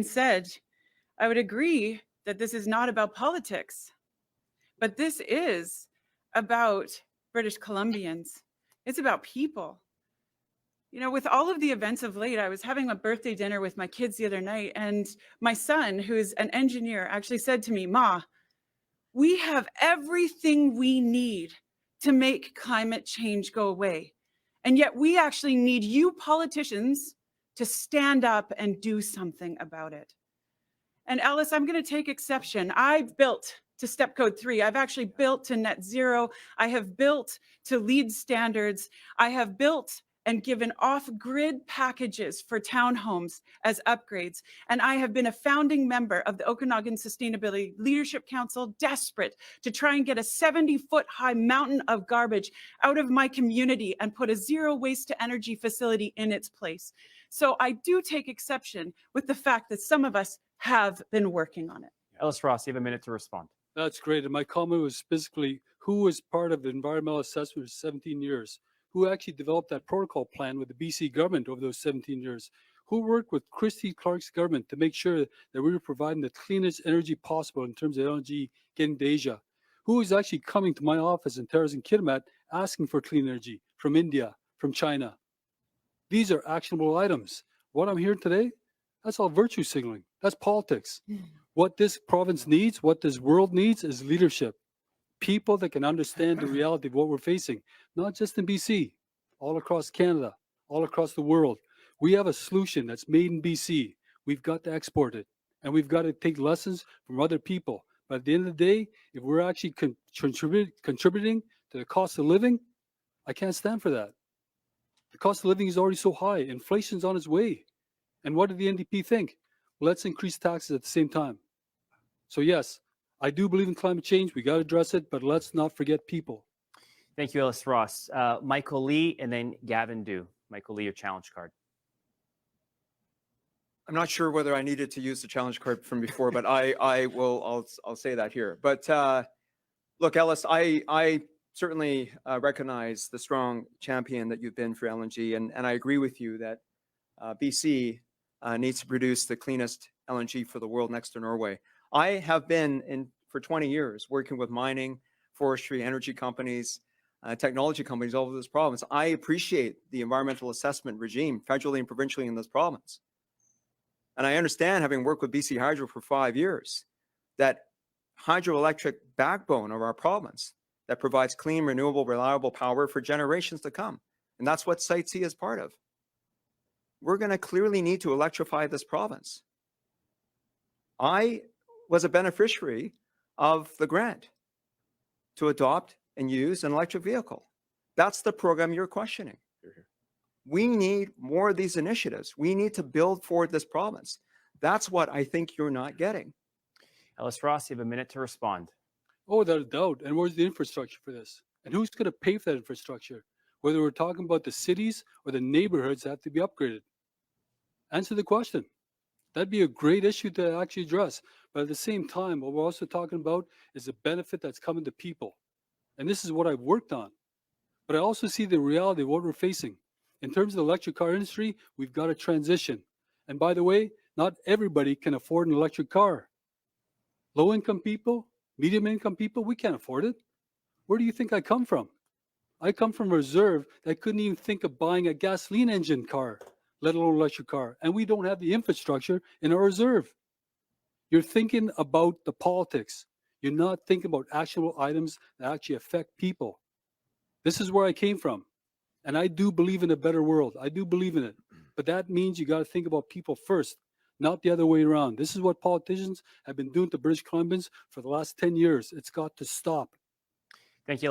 said, I would agree that this is not about politics, but this is about British Columbians. It's about people. You know, with all of the events of late, I was having a birthday dinner with my kids the other night, and my son, who's an engineer, actually said to me, Ma, we have everything we need to make climate change go away. And yet we actually need you politicians to stand up and do something about it. And Alice, I'm going to take exception. I've built to step code 3. I've actually built to net zero. I have built to LEED standards. I have built and given off-grid packages for townhomes as upgrades. And I have been a founding member of the Okanagan Sustainability Leadership Council, desperate to try and get a 70-foot-high mountain of garbage out of my community and put a zero waste to energy facility in its place. So I do take exception with the fact that some of us have been working on it. Ellis Ross, you have a minute to respond. That's great. And my comment was specifically who was part of the environmental assessment for 17 years? Who actually developed that protocol plan with the BC government over those 17 years? Who worked with Christy Clark's government to make sure that we were providing the cleanest energy possible in terms of LNG getting to Asia? Who is actually coming to my office in Terrace and Kitimat asking for clean energy from India, from China? These are actionable items. What I'm hearing today, that's all virtue signaling. That's politics. What this province needs, what this world needs is leadership. People that can understand the reality of what we're facing, not just in BC, all across Canada, all across the world. We have a solution that's made in BC. We've got to export it, and we've got to take lessons from other people. But at the end of the day, if we're actually contributing to the cost of living, I can't stand for that. The cost of living is already so high. Inflation's on its way. And what did the NDP think? Well, let's increase taxes at the same time. So yes, I do believe in climate change. We got to address it, but let's not forget people. Thank you, Ellis Ross. Michael Lee and then Gavin Dew. Michael Lee, your challenge card. I'm not sure whether I needed to use the challenge card from before, but I'll say that here. But look, Ellis, I certainly recognize the strong champion that you've been for LNG, and I agree with you that BC needs to produce the cleanest LNG for the world next to Norway. I have been for 20 years working with mining, forestry, energy companies, technology companies all over this province. I appreciate the environmental assessment regime federally and provincially in this province. And I understand, having worked with BC Hydro for 5 years, that hydroelectric backbone of our province that provides clean, renewable, reliable power for generations to come. And that's what Site C is part of. We're going to clearly need to electrify this province. I was a beneficiary of the grant to adopt and use an electric vehicle. That's the program you're questioning. We need more of these initiatives. We need to build forward this province. That's what I think you're not getting. Ellis Ross, you have a minute to respond. Oh, without a doubt. And where's the infrastructure for this? And who's going to pay for that infrastructure? Whether we're talking about the cities or the neighborhoods that have to be upgraded. Answer the question. That'd be a great issue to actually address. But at the same time, what we're also talking about is the benefit that's coming to people. And this is what I've worked on. But I also see the reality of what we're facing. In terms of the electric car industry, we've got to transition. And by the way, not everybody can afford an electric car. Low-income people, medium-income people, we can't afford it. Where do you think I come from? I come from a reserve that couldn't even think of buying a gasoline engine car, let alone an electric car. And we don't have the infrastructure in our reserve. You're thinking about the politics. You're not thinking about actionable items that actually affect people. This is where I came from. And I do believe in a better world. I do believe in it. But that means you got to think about people first, not the other way around. This is what politicians have been doing to British Columbians for the last 10 years. It's got to stop. Thank you.